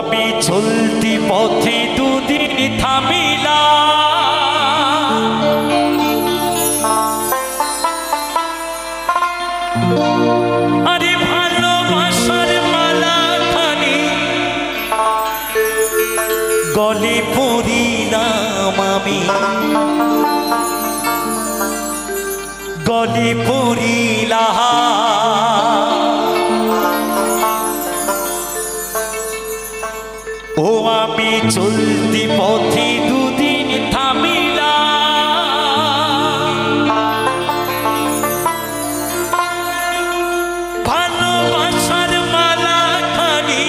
আমি চলতি পথে দুদিন থামিলা, আরে ভালোবাসার মালা খানি গলে পড়িলাম আমি, গলে পড়িলাম। ও আমি চলতি পথে দুদিন থামিলাম, ভালোবাসার মালা খানি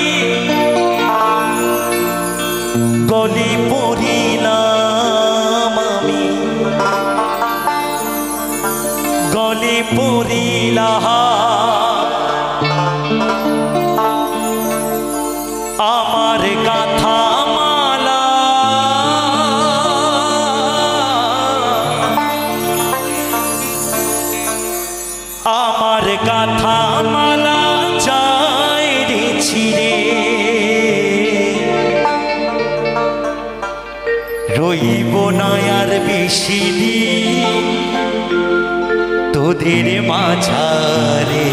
গলে পড়িলাম আমি, গলে পড়িলাম। আমার গাথা মালা আমার গাথা মালা যায় রে ছিঁড়ে, রইব না আর বেশি দিন তোদের মাঝারে।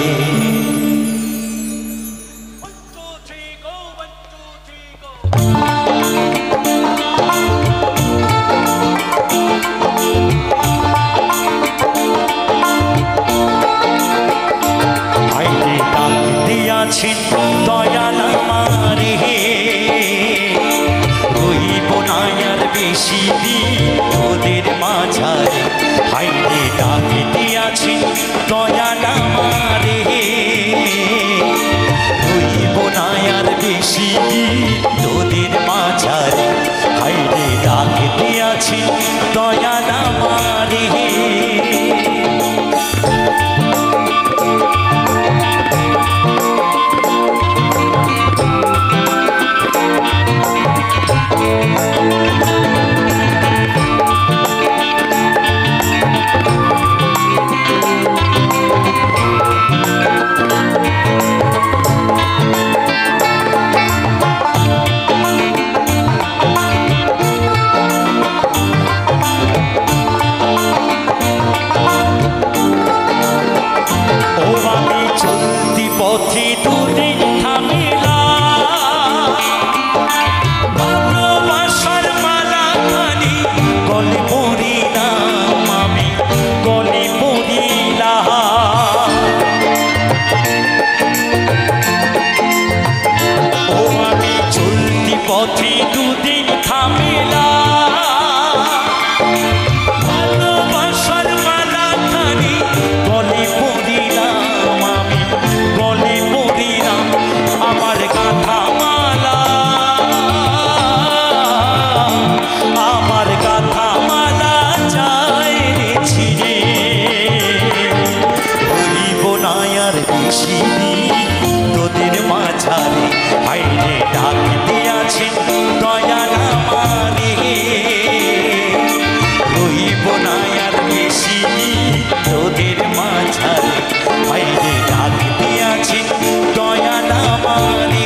দয়াল আমারে রইব না আর বেশি দিন তোদের মাঝারে, হাইরে ডাক দিয়াছি দয়াল আমারে রইব না আর বেশি দিন তোদের মাঝারে, হাইরে ডাক দিয়াছি দয়াল আমারে। পথে দুদিন থামিলাম, ভালোবাসার মালা খানি গলে পড়িলাম আমি, গলে পড়িলাম। ও আমি চলতি পথে দুদিন থামিলাম, ভালোবাসার মালা খানি গলে পড়িলাম আমি, গলে পড়িলাম। আমার গাথা মালা আমার গাথা মালা যায় রে ছিঁড়ে, রইব না আর বেশি দিন তোদের মাঝারে, হাইরে ডাক দিয়াছি দয়াল আমারে রইব না আর বেশি দিন তোদের মাঝারে, হাইরে ডাক দিয়াছি দয়াল আমারে।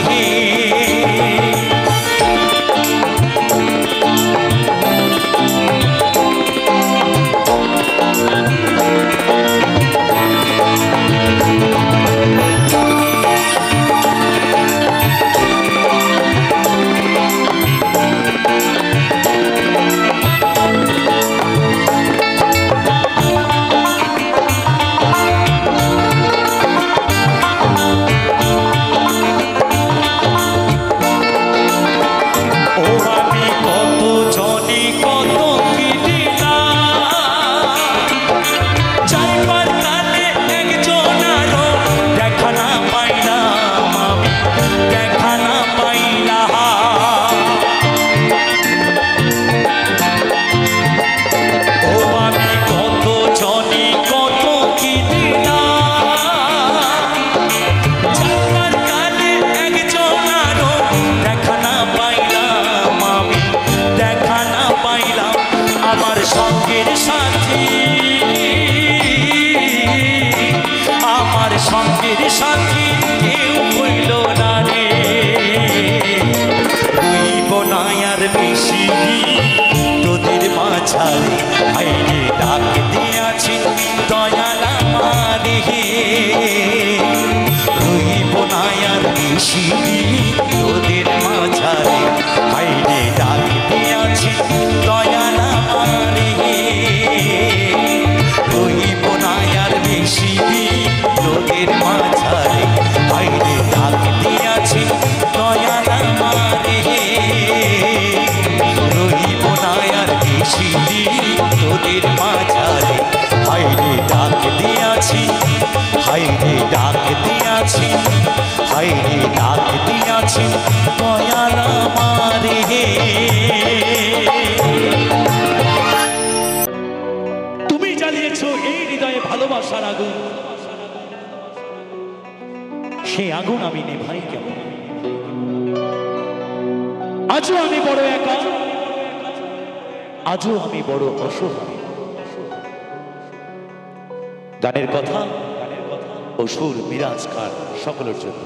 হাইরে ডাক দিয়াছি, হাইরে ডাক দিয়াছি দয়াল আমারে। তুমি জ্বালিয়েছ এই হৃদয়ে ভালোবাসার আগুন, সে আগুন আমি নেভাই কেমন? আজও আমি বড় একা, আজও আমি বড় অসহায়। গানের কথা ও সুর মিরাজ খান সকলের জন্য।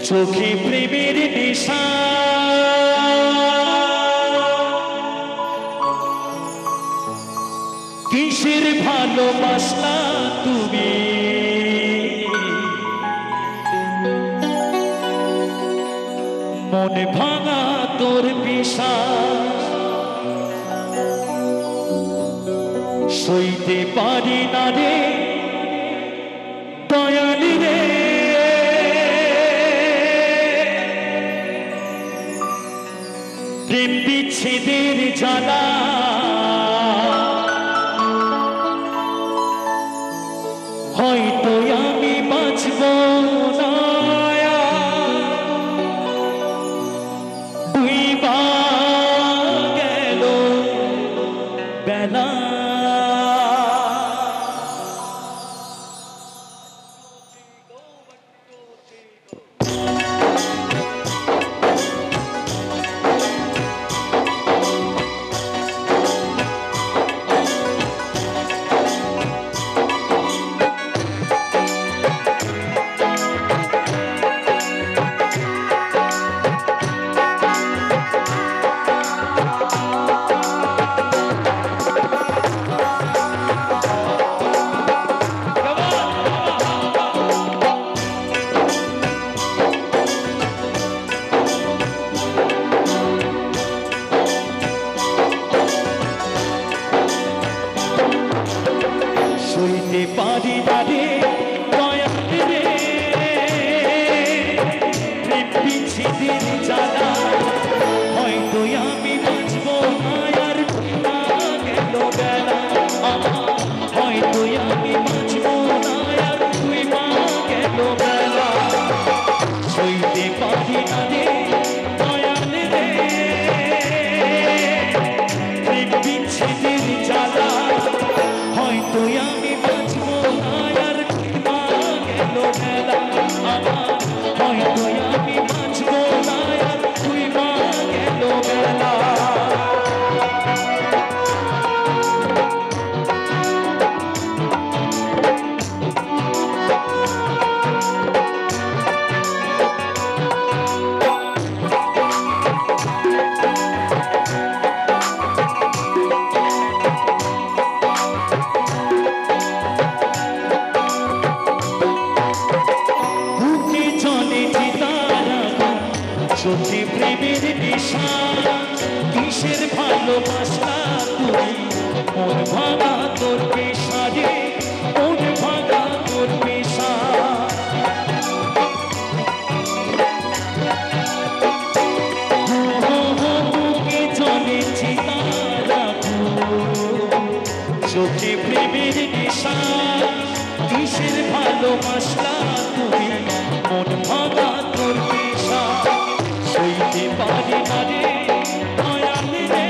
চোখে প্রেমের নেশা, কিসের ভালোবাসা তুমি? মন ভাঙা তোর পেশা, সইতে পারি না রে দয়ালি রে। প্রেম বিচ্ছেদের জ্বালা, হয়তো আমি বাঁচব না। ডুইবা গেল বেলা, সইতে পারি না রে দয়ালি রে। প্রেম বিচ্ছেদের জ্বালা, হয়তো আমি বাঁচব না আর। গেল বেলা আমার, হয়তো আমি বাঁচব না আর। তুই মা গেল বেলা, সইতে পারি না রে দয়ালি রে। প্রেম বিচ্ছেদের জ্বালা, হয়তো আমি বাঁচব না আর। মা গেল বেলা আমার, হয়তো আমি বাঁচব না আর। তুই মা গেল বেলা। চোখে প্রেমের নেশা, কিসের ভালোবাসা তুমি? মন ভাঙা তোর পেশা রে, মন ভাঙা তোর পেশা। বুকে চলে চিতারা, চোখে প্রেমের নেশা, কিসের ভালোবাসা তুমি? মন ভাঙা তোর পেশা, সইতে পারি না রে দয়ালি রে।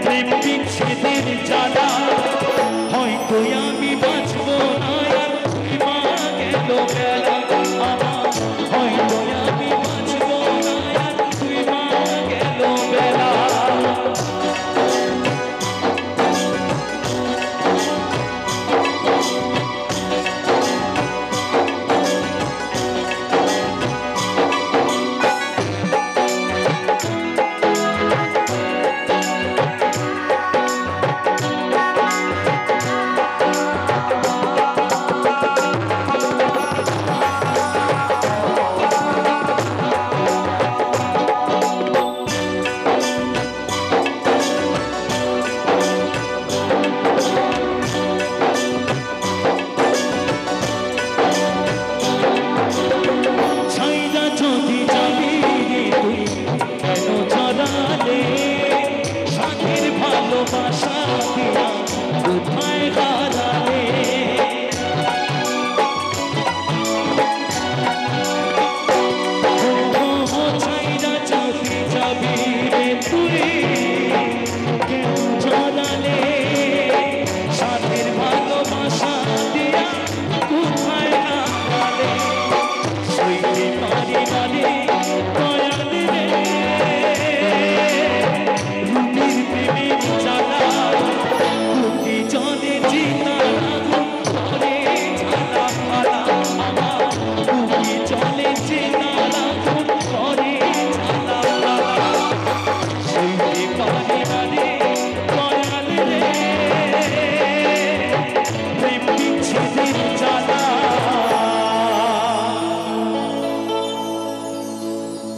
প্রেম বিচ্ছেদের জ্বালা, হয়তো আমি বাঁচব না আর। মা গেল বেলা আমার, হয়তো আমি বাঁচব না আর। তুই মা গেল বেলা।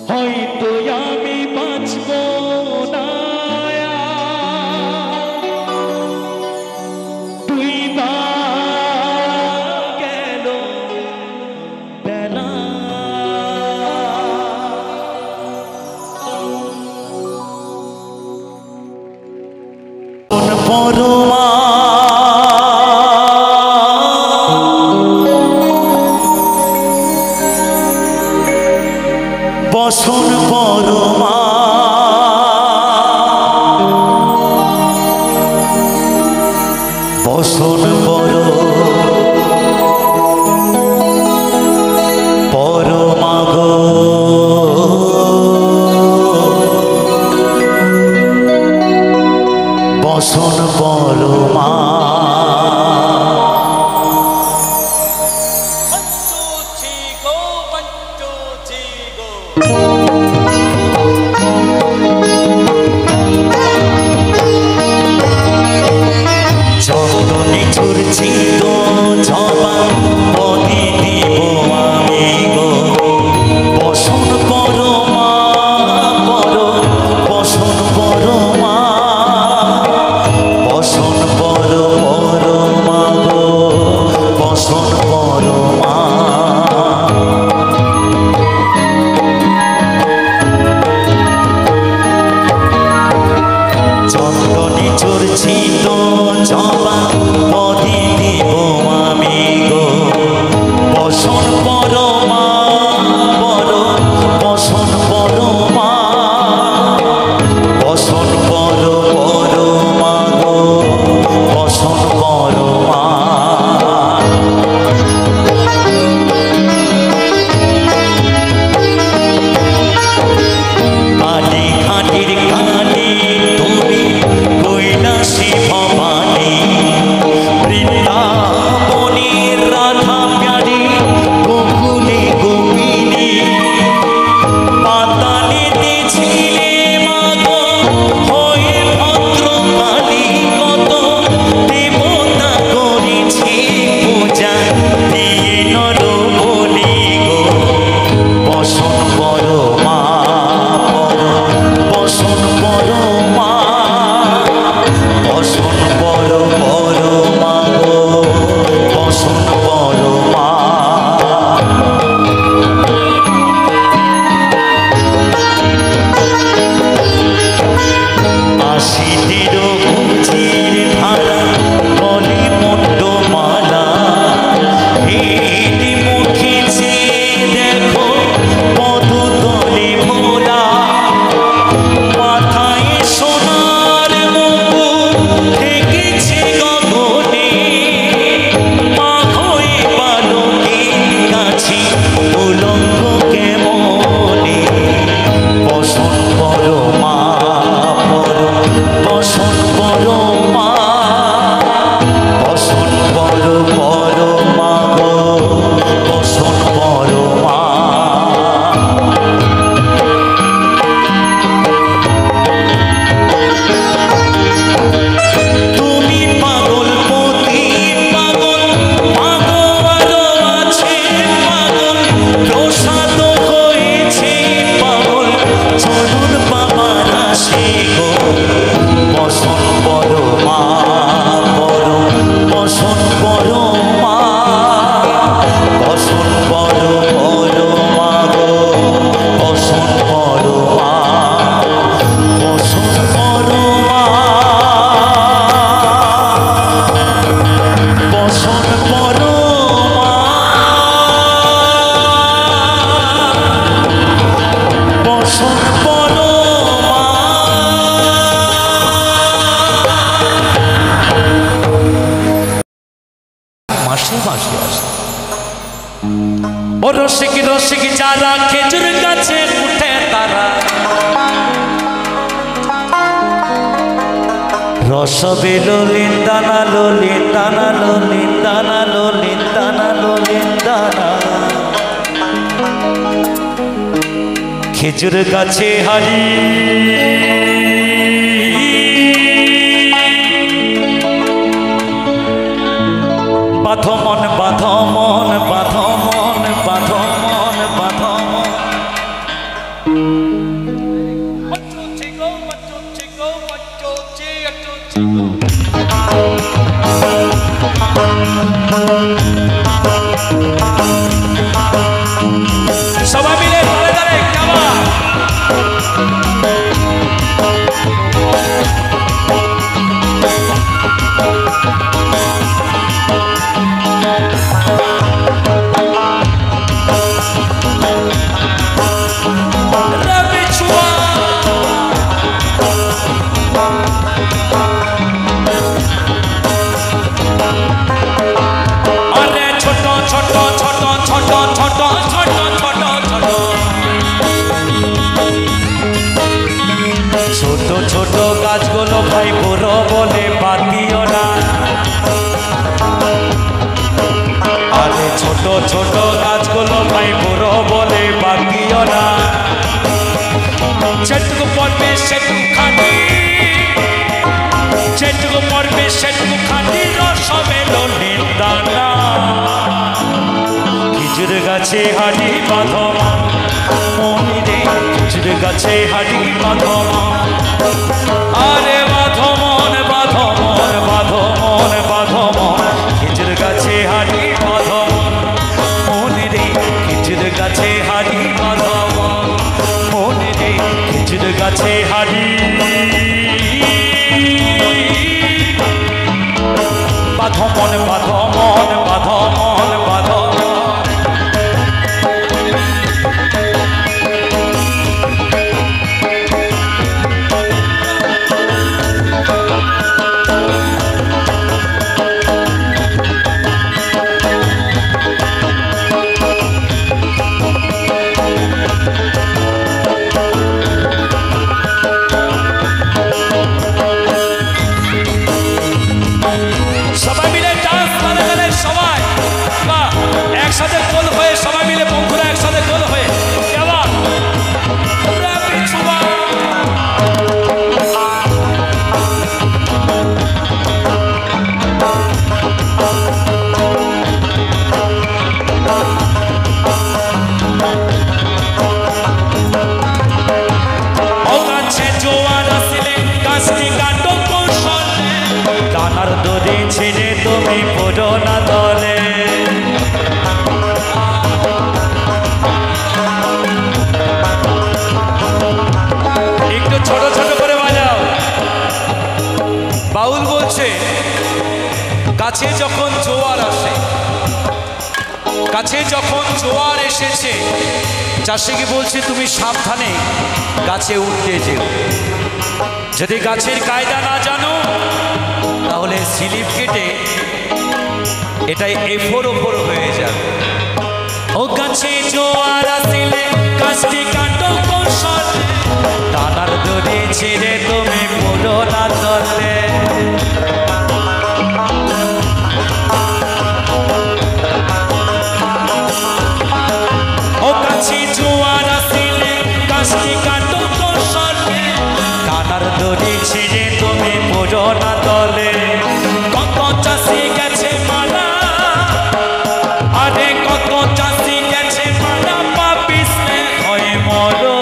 হয়তো আমি বাঁচব না তুই বা গেল বেলা পরমা বসন পরমা বসন পর পরমা গো বসন পরমা চন্দনে ছুরছি তো জবা পদে দিব আমি গো বসন পরমা পর বসন পরমা বসন পর পরমা গো বসন পরমা চন্দনে চড়ছি তো জবা পদে দিব আমি গো বসন পরমা পর বসন পরমা বসন পর পরমা গো বসন পরমা কালী ঘাটের কালী তুমি কৈলাসী ভবানী বৃন্দাবনের রাধা প্যারী গোকুলে গোপিনী পাতালেতে ছিলে মাগো হয়ে ভদ্রকালী কত দেবতা করেছে পূজা দিয়ে নর বলি গো বসন পরমা পর বসন পরমা বসন পর পরমা গো বসন পরমা আশিটির বুঝির ধারা বলে মুন্ডমালা হেট মুখেছে দেখো পদতলে ভোলা মাথায় সোনার মুকুট থেকেছে গগনে মা হয়ে বালকের কাছে উলঙ্গ কেমনে বসন পরমা পর বসন পরমা বসন পর পরমা গো বসন পরমা তুমি পাগল পতি পাগল পাগল আরো আছে পাগল প্রসাদ হয়েছে পাগল চরণ বাবার আসে গো বসন পরমা পর বসন পরমা বসন পর পরমা গো বসন পরমা বসন পরমা বসন পরমা বসন পরমা মাসে মাসে আসে ও রসিক রসিক যারা খেজুর গাছে উঠে তারা রসবেলো লিন্দানা লো লিন্দানা লো লিন্দানা লো লিন্দানা লো লিন্দানা খেজুর গাছে হারি বাঁধমন বাঁধমন বাঁধমন বাঁধমন বাঁধমন সবাই মিলে তালে তালে কেমন গাছগুলো ভাই বুড়ো বলে বাদিও না, আরে ছোট ছোট গাছগুলো ভাই বুড়ো বলে বাদিও না। যেটুকু পড়বে সেটুকু খানি, যেটুকু পড়বে সেটুকু খানি, রস মেলো নিন্দানা। খেজুর গাছে হাড়ি বাঁধো মনিরে, খেজুর গাছে হাড়ি বাঁধো, আরে বাঁধো মন বাঁধো মন বাঁধো মন বাঁধো মন, খেজুর গাছে হাড়ি বাঁধো মনিরে, খেজুর গাছে হাড়ি বাঁধো মনিরে, খেজুর গাছে হাড়ি বাঁধো মন বাঁধো মন বাঁধো মন বাঁধো। একসাথে গোল হয়ে সবাই মিলে বন্ধুরা একসাথে গোল হয়ে কেমন ও গাছে জোয়ার আসলে গাছটি কাটো কৌশলে, কানার দড়ি ছেড়ে তুমি পড়ো না দলে। ছোট ছোট করে বাজাও। বাউল বলছে গাছে যখন জোয়ার আসে, গাছে যখন জোয়ার এসেছে, চাষিকে বলছে তুমি সাবধানে গাছে উঠতে যেও, যদি গাছের কায়দা না জানো তাহলে স্লিপ কেটে এটাই এফোর ওপর হয়ে যাবে। ও গাছে জোয়ার আসিলে গাছটি কাটো কৌশলে, টানার দড়ি ছেড়ে তুমি পড়ো না তলে। ও গাছে জোয়ার আসিলে গাছটি কাটো কৌশলে, টানার দড়ি ছেড়ে তুমি পড়ো না তলে। কত চাষি গেছে মারা, আরে কত চাষি গেছে মারা, পাপিস হয়ে মরো।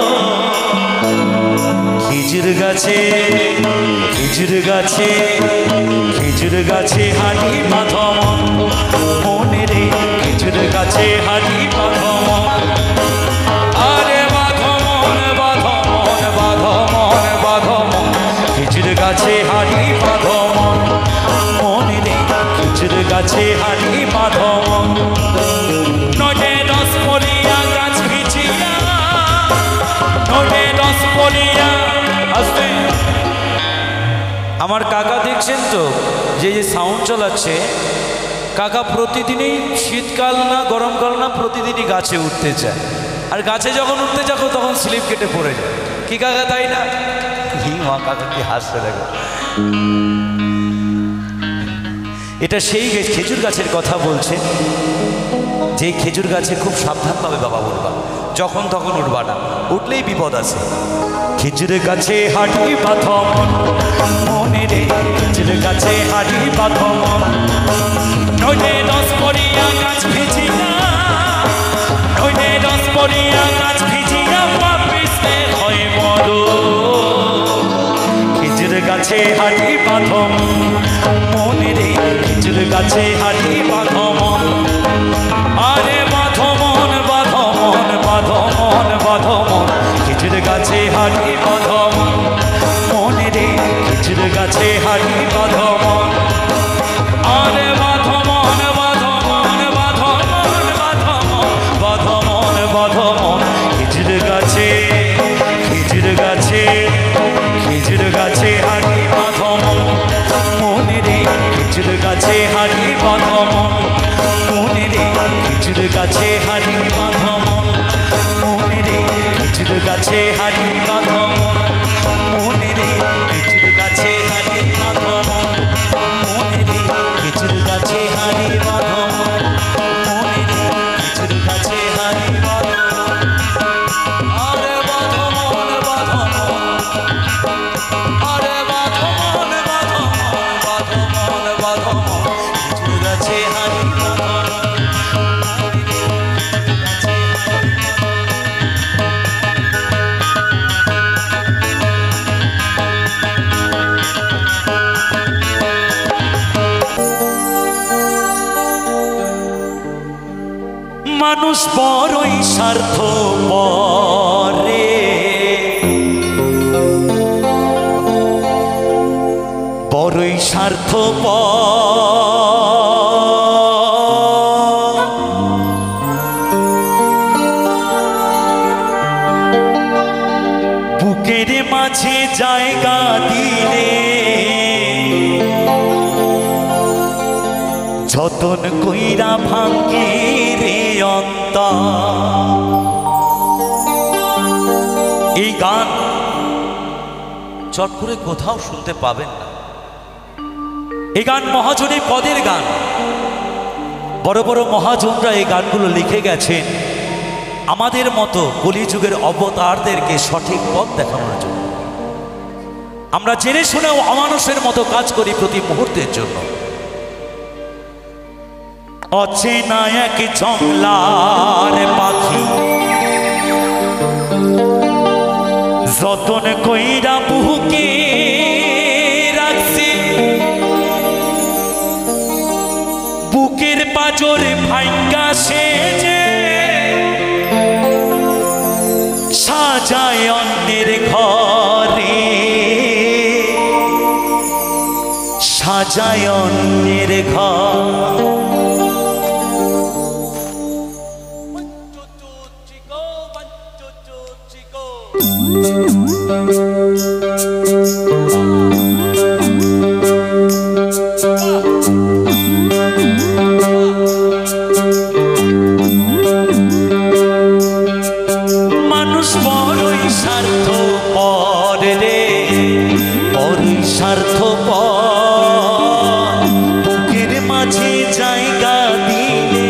খেজুর গাছে খেজুর গাছে খেজুর গাছে হাড়ি বাঁধো মনিরে, খেজুর গাছে হাড়ি বাঁধো, আরে বাঁধো মন বাঁধো মন বাঁধো মন বাঁধো মন, খেজুর গাছে হাড়ি বাঁধো মনিরে, খেজুর গাছে হাড়ি বাঁধো। নদে রস পড়িয়া গাছ ভিজিয়া, নদে রস পড়িয়া আসবে। আমার কাকা দেখছেন তো যে যে সাউন্ড চালাচ্ছে, কাকা প্রতিদিনই শীতকাল না গরমকাল না প্রতিদিনই গাছে উঠতে চায়, আর গাছে যখন উঠতে যাবো তখন স্লিপ কেটে পড়ে যায়। কি কাকা তাই না? মা কাকা কি হাসতে দেখো। এটা সেই খেজুর গাছের কথা বলছে, যে খেজুর গাছে খুব সাবধানভাবে বাবা উঠবা, যখন তখন উঠবা না, উঠলেই বিপদ আছে। খেজুর গাছে হাড়ি বাঁধো মনিরে, খেজুর গাছে হাড়ি বাঁধো, নইলে রস পড়িয়া গাছ ভিজিয়া, নইলে রস পড়িয়া গাছ ভিজিয়া, পাপিস হয়ে মরো। খেজুর গাছে হাড়ি বাঁধো মনিরে, খেজুর গাছে হারি বাঁধমন, আরে বাঁধমন বাঁধমন বাঁধমন বাঁধমন, খেজুর গাছে হারি বাঁধমন, মনে রে খেজুর গাছে হারি বাঁধমন, আরে বাঁধমন বাঁধমন বাঁধমন বাঁধমন বাঁধমন বাঁধমন, খেজুর গাছে খেজুর গাছে খেজুর গাছে হারি বাঁধমন, মনে রে খেজুর গাছে হারি বাঁধমন, মনে রে খেজুর গাছে হারি বাঁধমন, মনে রে খেজুর গাছে হারি বাঁধমন, মনে রে খেজুর গাছে হারি বাঁধমন, মনে রে খেজুর গাছে হারি বাঁধমন, মনে রে খেজুর গাছে হারি বাঁধমন, আরে বাঁধমন বাঁধমন, আরে বাঁধমন বাঁধমন বাঁধমন বাঁধমন, খেজুর গাছে হারি বাঁধমন, মানুষ বড়ই স্বার্থপর রে, বড়ই স্বার্থপর, বুকের মাঝে জায়গা দিলে যতন কইরা ভাঙ্গে রে অন্তর। এই গান চট করে কোথাও শুনতে পাবেন না। এই গান মহাজনী পদের গান। বড় বড় মহাজনরা এই গানগুলো লিখে গেছেন আমাদের মতো কলিযুগের অবতারদেরকে সঠিক পথ দেখানোর জন্য। আমরা জেনে শুনেও অমানুষের মতো কাজ করি প্রতি মুহূর্তের জন্য। অচেনা এক জংলার পাখি যতন কইরা বুকে রাখছি, বুকের পাজরে ভাঙ্গা সেজে সাজায় অন্যের ঘরে, সাজায় অন্যের ঘর। মানুষ বড়ই স্বার্থপর রে, বড়ই স্বার্থপর, বুকের মাঝে জায়গা দিলে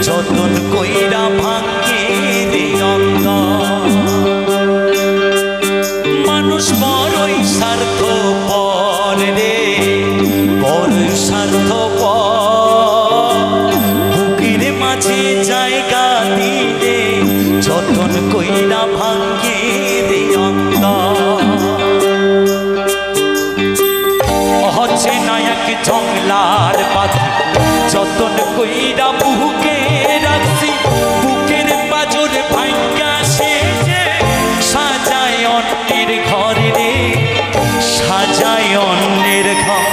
যতন কইরা ভাঙ্গে রে অন্তর। মানুষ বড়ই স্বার্থপর রে, বড়ই স্বার্থপর, বুকের মাঝে জায়গা দিলে যতন কইরা ভাঙ্গে রে অন্তর। হচ্ছে নায়ক জংলার পাখি যতন কইরা বুকে রাখছি, বুকের পাজর ভাঙ্গা সেজে সাজায় অন্যের ঘরে রে, সাজায় অন্যের ঘর।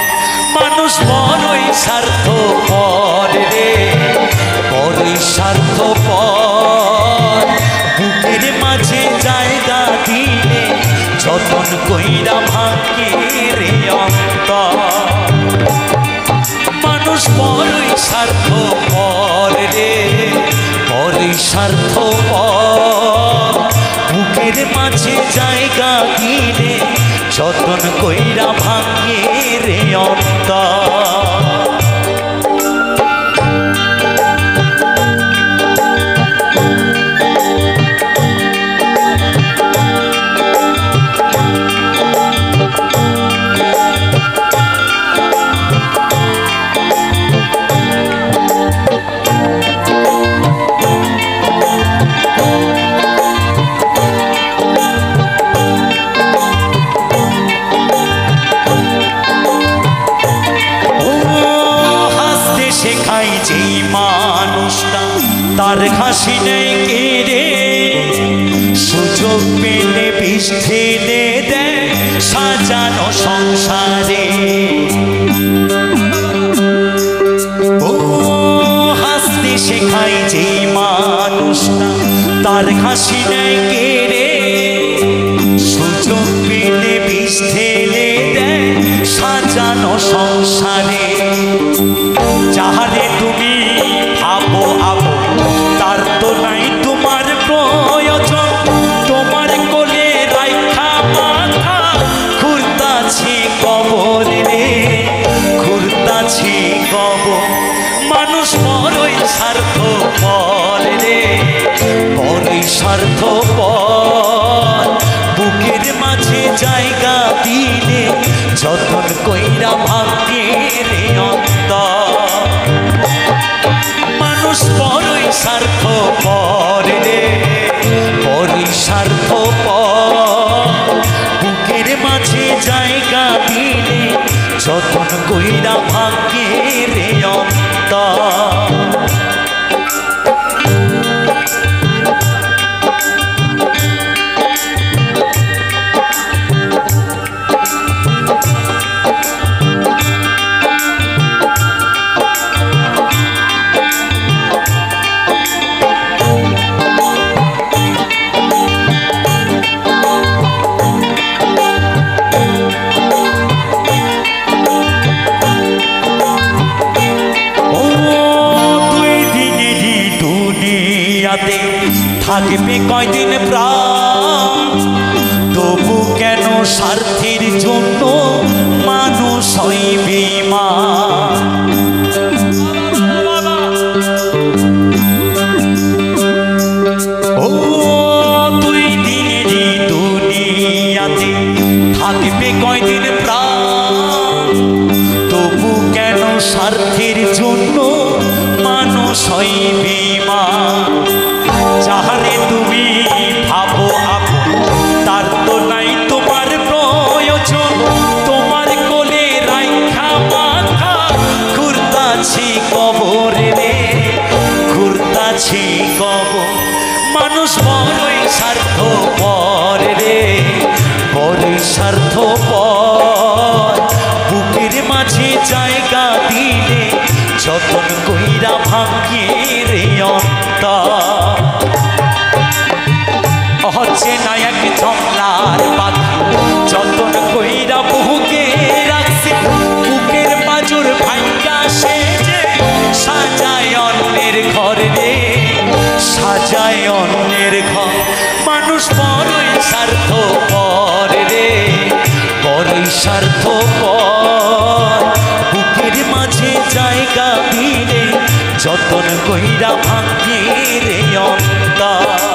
মানুষ বড়ই স্বার্থপর রে, বড়ই স্বার্থপর, বুকের মাঝে জায়গা দিলে যতন কইরা ভাঙ্গে রে অন্তর। মানুষ বড়ই স্বার্থপর রে, বড়ই স্বার্থপর, বুকের মাঝে জায়গা দিলে যতন কইরা ভাঙ্গে রে অন্তর। হাসি নেই কেড়ে সুযোগ পেলে বিষ ঢেলে দেয় সাজানো সংসারে। ও হাসতে শেখাই যে মানুষটা তার হাসি নেই কেড়ে সুযোগ পেলে বিষ ঢেলে দেয় সাজানো সংসারে। যাহারে তুমি ভাবো আবো তার তো নাই তোমার প্রয়োজন, তোমার কোলে রাইখা মাথা ঘুরতাছি কবর রে, ঘুরতাছি কবর। মানুষ বড়ই স্বার্থপর রে, বড়ই স্বার্থপর। বুকের মাঝে জায়গা দিলে যতন কইরা ভাগ্যের অন্তর। মানুষ বড়ই স্বার্থপর রে, বড়ই স্বার্থপর। বুকের মাঝে জায়গা দিলে যতন কইরা ভাগ্যের অন্তর। থাকবে কয়দিন প্রাণ, তবু কেন স্বার্থের জন্য মানুষ হয় বেঈমান। ও দুই দিনেরই দুনিয়াতে থাকবে কয়দিন প্রাণ, তবু কেন স্বার্থের জন্য মানুষ হয় বেঈমান। যাহারে তুমি ভাবো আপো তার তো নাই তোমার প্রয়োজন, তোমার কোলে রাইখা মাথা ঘুরতাছি কবর রে, ঘুরতাছি কবর। মানুষ বড়ই স্বার্থপর রে, বড়ই স্বার্থপর। বুকের মাঝে জায়গা দিলে যতন কইরা ভাগ্যের অন্তর। হচ্ছে না এক জমলার পাখি যতন কইরা বুকে রাখছে, বুকের পাজর ভাঙ্গা সে যে সাজায় অন্যের ঘর রে, সাজায় অন্যের ঘর। মানুষ বড়ই স্বার্থপর রে, বড়ই স্বার্থপর। বুকের মাঝে জায়গা দিলে যতন কইরা ভাগ্যের অন্তর।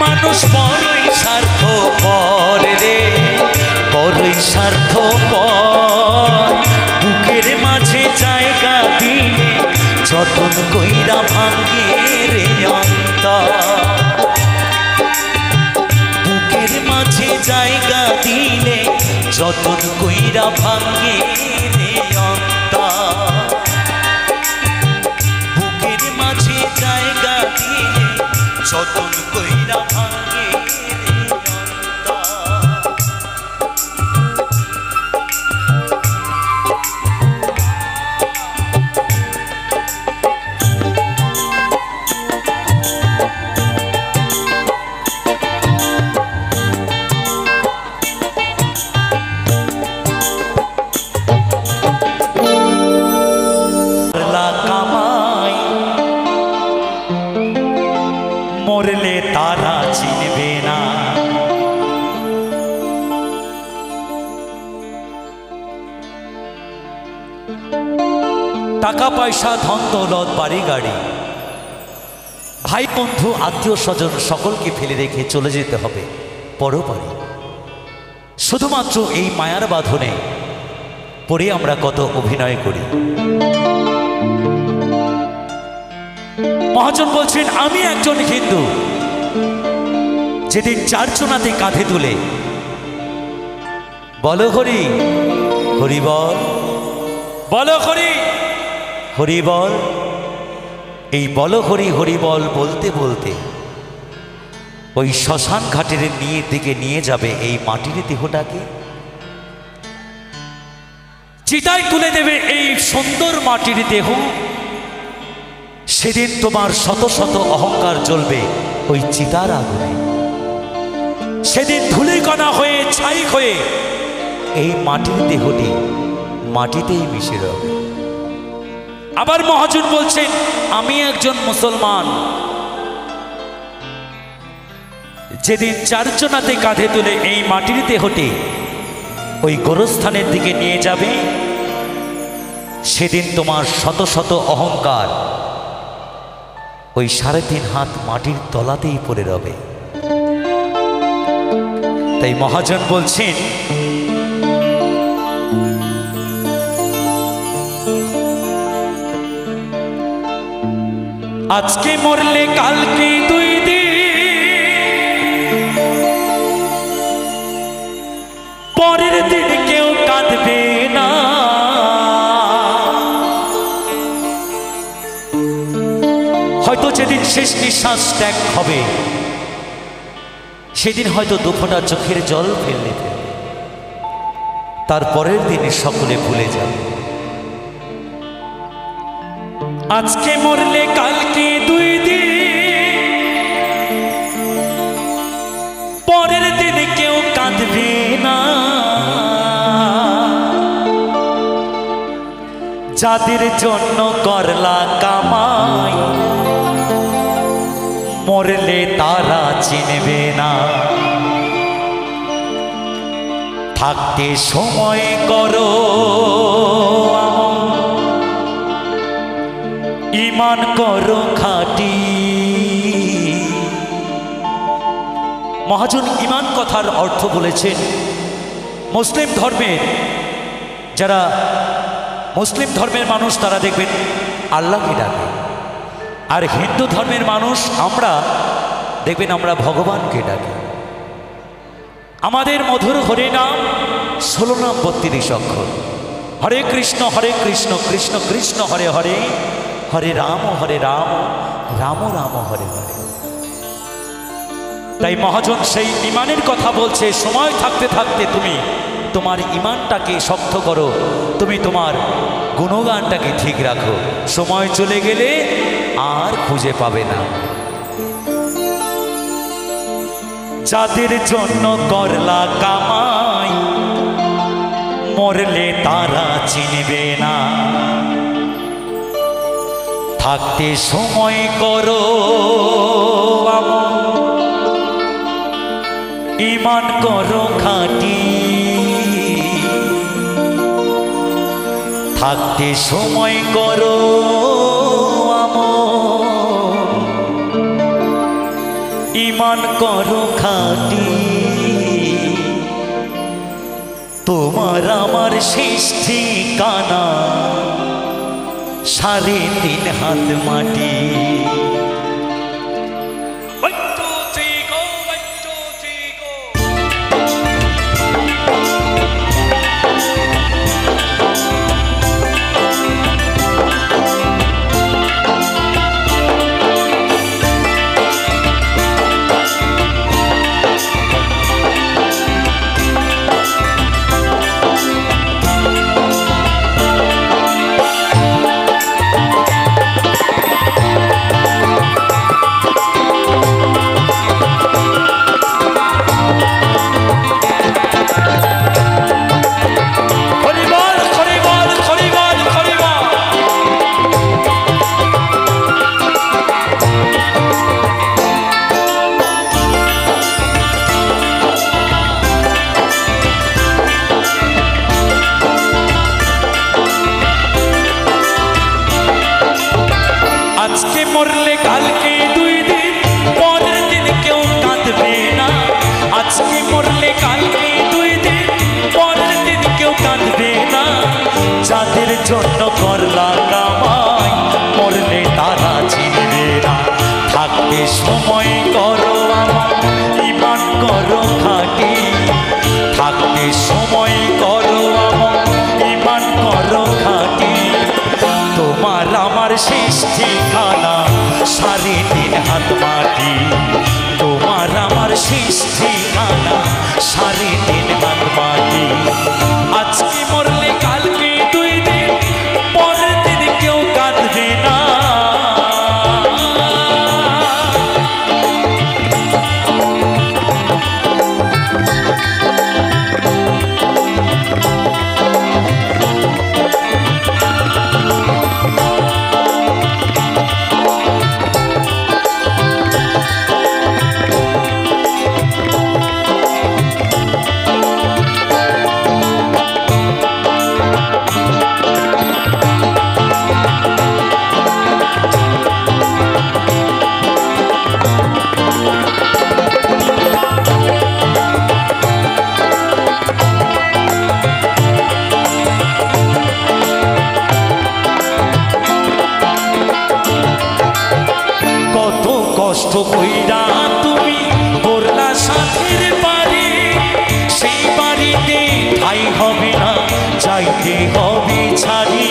মানুষ বড়ই স্বার্থপর রে, বড়ই স্বার্থপর। বুকের মাঝে জায়গা দিলে যতন কইরা ভাগ্যের অন্তর। বুকের মাঝে জায়গা দিলে যতন কইরা ভাগ্যের অন্তর। বুকের মাঝে জায়গা দিলে যতন কইরা ভাগ্যের কামাই মরলে তারা চিনবে না। টাকা পয়সা ধন দৌলত বাড়ি গাড়ি ভাই বন্ধু আত্মীয় স্বজন সকলকে ফেলে রেখে চলে যেতে হবে পরপারে। শুধুমাত্র এই মায়ার বাঁধনে পড়ে আমরা কত অভিনয় করি। মহাজন বলছেন আমি একজন হিন্দু, যেদিন চারচোনাতে কাঁধে তুলে বলো হরি হরি বল, বলো হরি হরি বল, এই বল হরি হরি বল বলতে বলতে ওই শ্মশান ঘাটের দিকে নিয়ে যাবে এই মাটির দেহটাকে, চিতায় তুলে দেবে এই সুন্দর মাটির দেহ। সেদিন তোমার শত শত অহংকার জ্বলবে ওই চিতার আগুনে। সেদিন ধূলিকণা হয়ে ছাই হয়ে এই মাটির দেহটি মাটিতেই মিশে রবে। আবার মহাজন বলছেন, আমি একজন মুসলমান, যেদিন চারজনাতে কাঁধে তুলে এই মাটির দেহটি ওই গোরস্থানের দিকে নিয়ে যাবে, সেদিন তোমার শত শত অহংকার ওই 3.5 হাত মাটির তলাতেই পড়ে রবে। তাই মহাজন বলছেন, আজকে মরলে কালকে 2 দিন, পরের দিন কেউ কাঁদবে না। হয়তো যেদিন শেষ নিঃশ্বাস ত্যাগ হবে, সেদিন হয়তো 2 ফোঁটা চোখের জল ফেললে ফেলবে, তারপরের দিনে সকলে ভুলে যাবে। আজকে মরলে কালকে 2 দিন, পরের দিনে কেউ কাঁদবে না। যাদের জন্য করলা কামাই, মরলে তারা চিনবে না। থাকতে সময় করো ঈমান করো খাঁটি। মহাজন ঈমান কথার অর্থ বলেছেন, মুসলিম ধর্মের যারা মুসলিম ধর্মের মানুষ তারা দেখবেন আল্লাহকে ডাকে, আর হিন্দু ধর্মের মানুষ আমরা দেখবেন আমরা ভগবানকে ডাকি। আমাদের মধুর হরে নাম 16 নাম 32 অক্ষর। হরে কৃষ্ণ কৃষ্ণ কৃষ্ণ হরে হরে, হরে রাম রাম রাম হরে হরে। তাই মহাজন সেই ঈমানের কথা বলছে, সময় থাকতে থাকতে তুমি তোমার ঈমানটাকে শক্ত করো, তুমি তোমার গুণগানটাকে ঠিক রাখো। সময় চলে গেলে আর খুঁজে পাবে না। যাদের জন্য করলা কামাই, মরলে তারা চিনবে না। থাকতে সময় করো ঈমান করো খাঁটি। থাকতে সময় করো ঈমান করো খাঁটি। তোমার আমার শেষ ঠিকানা 3.5 হাত মাটি। আজকে মরলে কালকে 2 দিন, পরের দিন কেউ কাঁদবে না। আজকে মরলে কালকে 2 দিন, পরের দিন কেউ কাঁদবে না। যাদের জন্য করলা কামাই, মরলে তারা চিনবে না। থাকতে সময় করো ঈমান করো খাঁটি। থাকতে সময় করো ঈমান করো খাঁটি। তোমার আমার শেষ ঠিকানা সাড়ে তিন হাত মাটি। তোমার আমার শেষ ঠিকানা সাড়ে তিন হাত মাটি। আজকে মরলে কালকে 2 দিন, পরের দিন কেউ কাঁদবে না। কষ্ট কইরা তুমি করলা সাথের বাড়ি, সেই বাড়িতে ঠাই হবে না, যাইতে হবে ছাড়ি।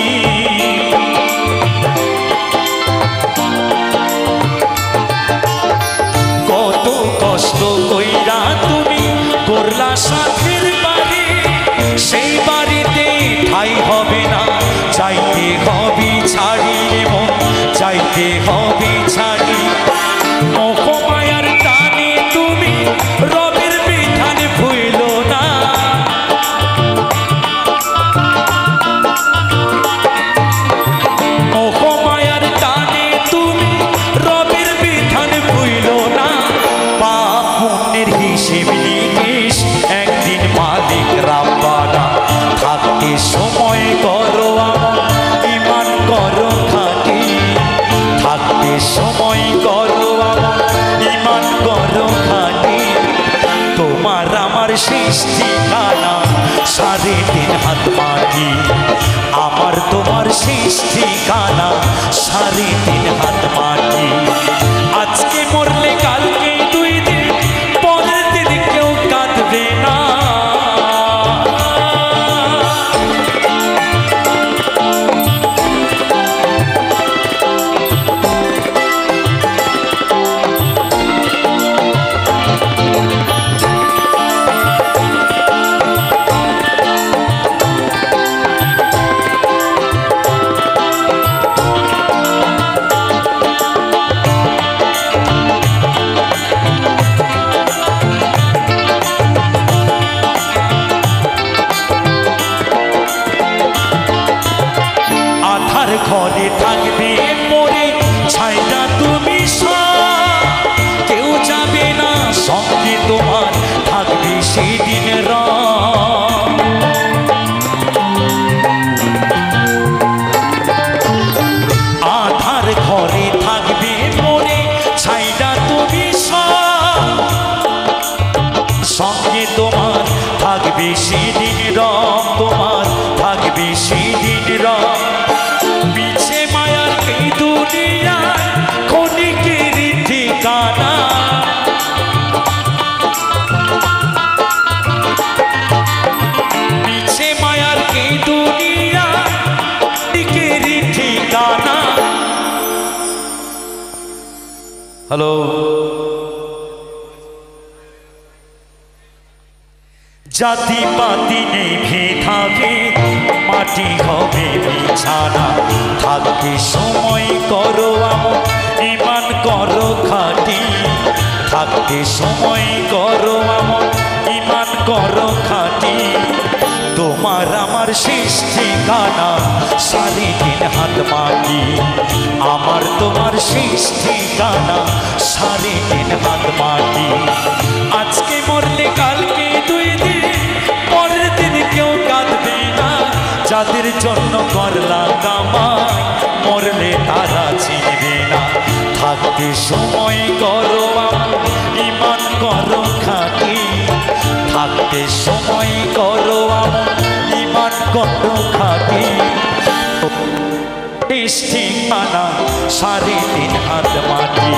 কত কষ্ট কইরা তুমি করলা সাথের বাড়ি, সেই বাড়িতে ঠাই হবে না, যাইতে হবে ছাড়ি এবং যাইতে হবে ছাড়ি। মোহমায়ার টানে তুমি রবের বিধান ভুইল না। মোহমায়ার টানে তুমি রবের বিধান ভুইল না। পাপ পুণ্যের হিসেব নিকেশ একদিন মালিক রাব্বানা। থাকতে সময় করো আমল, ঈমান করো খাঁটি। থাকতে সময় করো আমল, ঈমান করো খাঁটি। তোমার আমার শেষ ঠিকানা সাড়ে তিন হাত মাটি। আমার তোমার শেষ ঠিকানা সাড়ে তিন হাত মাটি। আজকে মরলে কালকে 2 দিন, পরের দিন কেউ কাঁদবে না। ঘরে থাকবে মরে ছাইটা তুমি সব, কেউ যাবে না সঙ্গে তোমার, থাকবে সেদিন রব। আধার ঘরে থাকবে মরে ছাইটা তুমি সব, সঙ্গে তোমার থাকবে সেদিন রব। তোমার থাকবে সেদিন রব। পিছে মায়ার এই দুনিয়ায় ক্ষণিকের ঠিকানা। পিছে মায়ার এই দুনিয়ায় ক্ষণিকের ঠিকানা। হ্যালো, জাতি পাতি নেই ভেদাভেদ, মাটি হবে বিছানা। থাকতে সময় করো আমল, ঈমান করো খাঁটি। থাকতে সময় করো আমল, ঈমান করো খাঁটি। তোমার আমার শেষ ঠিকানা সাড়ে তিন হাত মাটি। আমার তোমার শেষ ঠিকানা সাড়ে তিন হাত মাটি। আজকে মরলে কালকে 2 দিন, পরের দিন কেউ কাঁদবে না। যাদের জন্য করলা কামাই, মরলে তারা চিনবে না। থাকতে সময় করো আমল, ঈমান করো খাঁটি। থাকতে সময় করো আমল, ঈমান করো খাঁটি। শেষ ঠিকানা সাড়ে তিন হাত মাটি।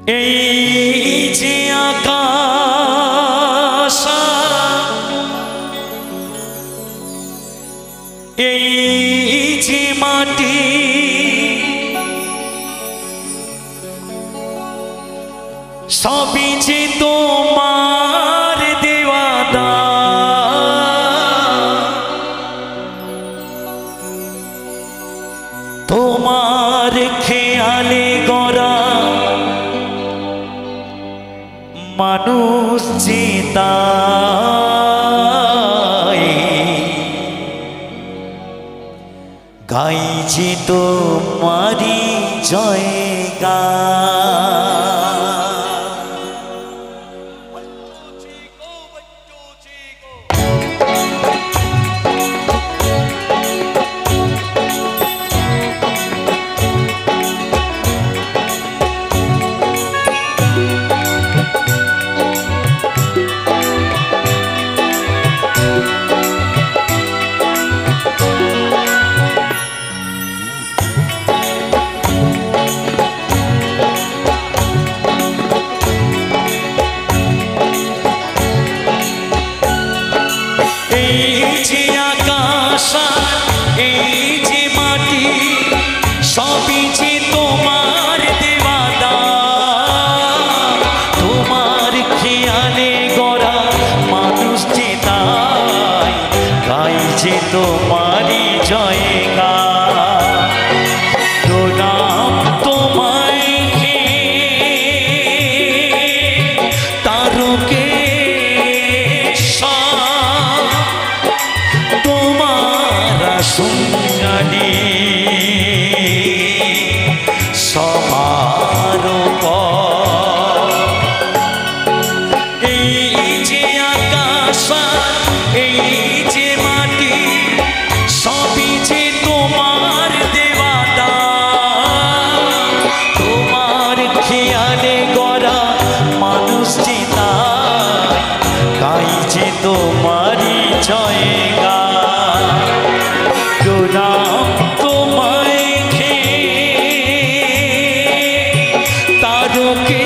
এই যে আকাশ, এই যে মাটি, সবই যে তোমার দেওয়া দান। তোমার খেয়ালে গড়া মানুষ যে তাই গাইছে তোমারি জয়গান। এই যে আকাশ, এই যে মাটি, সবই যে তোমার দেওয়া দান। তোমার খেয়ালে গড়া মানুষ যে তাই গাইছে তোমারই জয়গান। প্রণাম তোমায় হে তারকে, সুঞ্জানি সবার উপর। এই যে আকাশ, এই যে মাটি, সবই যে তোমার দেওয়া দান। তোমার খেয়ালে গড়া মানুষ যে তাই গাইছে তোমারই জয়গান। প্রণাম তোমায় হে তারকে,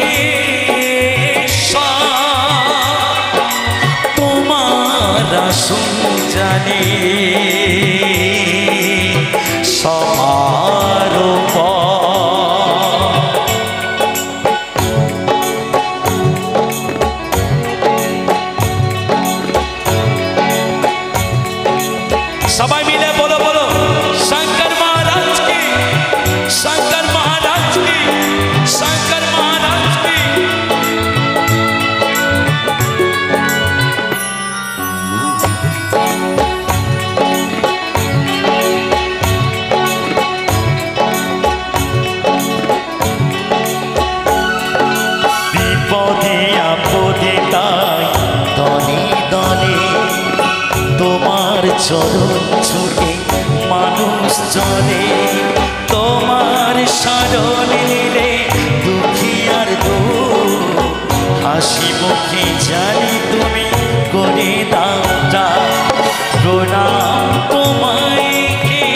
তোমার সুঞ্জানি সবার উপর। সবাই মিলে বলো বলো, শঙ্কর মহারাজ কি, শঙ্কর মহারাজ কি, শঙ্কর মহারাজ কি। বিপদে আপদে তাই দলে দলে তোমার চরণ ছুটে মানুষ চলে। তোমার শরণ নিলে দুঃখিয়ার দুঃখ হাসি মুখে জানি তুমি করে দাও যা। প্রণাম তোমায় হে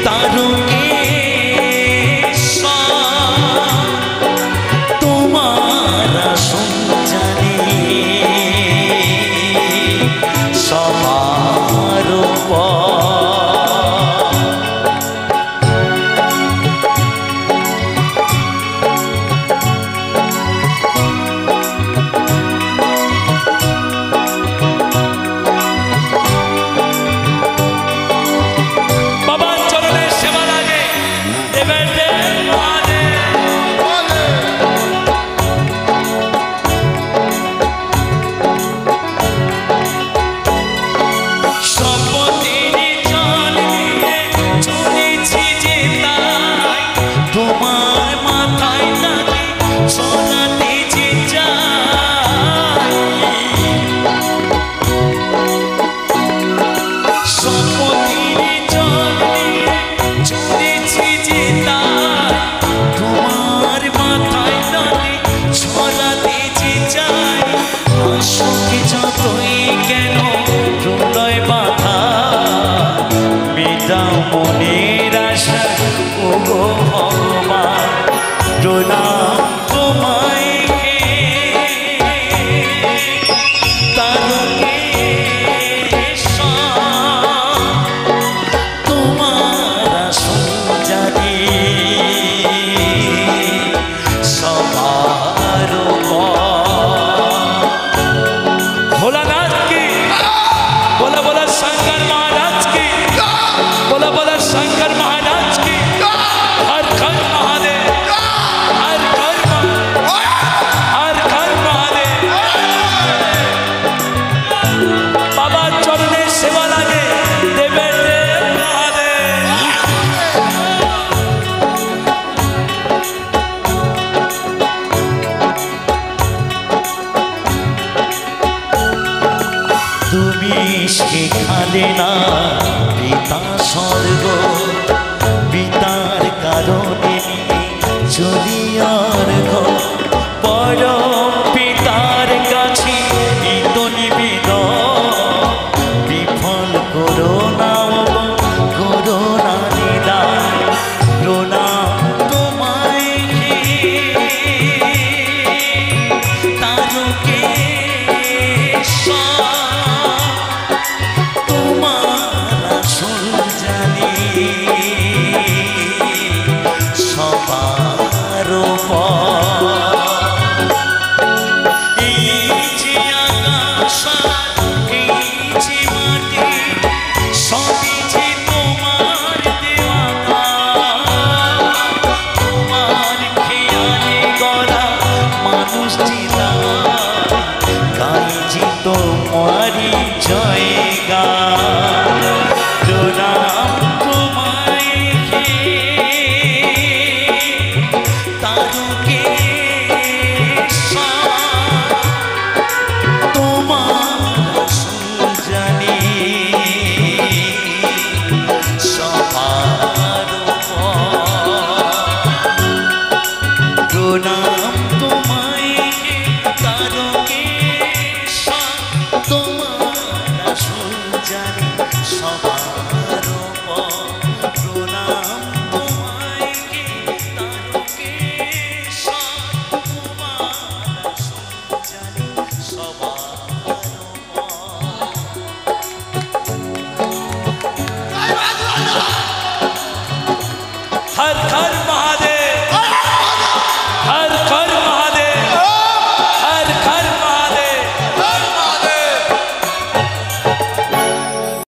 তারকে, তোমার সুঞ্জানি সবার উপর। বাবার চরণে সেবা লাগে এবার তোমার মাথায় লাগে সোনাতে যে যায়। সম্পত্তির জল নিয়ে চলেছি যে তাই, তোমার মাথায় লাগে ছড়াতে যে যায়। আসুক যতই কেন প্রলয় বাধা, মেটাও মনের আশা ও গো ভগবান। চলে না পিতা স্বর্গ, পিতার কারণে চলি অর্ঘ, পরম পিতার কাছে ইতো নিবেদন, বিফল করো না করোনা নিদান, প্রণাম তোমায় হে তারকেশ্বর, তোমার আসল জানি সবার উপর। এই যে আকাশ এই যে মাটি সবই যে তোমার দেওয়া দান, তোমার খেয়ালে গড়া মানুষ জিতায়, গাই যে তোমারই জয়গান, প্রণাম তোমায় হে তারকেশ্বর, তোমার আসল জানি সবার উপর। প্রণাম তোমায় হে তারকেশ্বর, তোমার আসল জানি সবার উপর। প্রণাম তোমায় হে তারকেশ্বর, তোমার আসল জানি সবার উপর। হর হর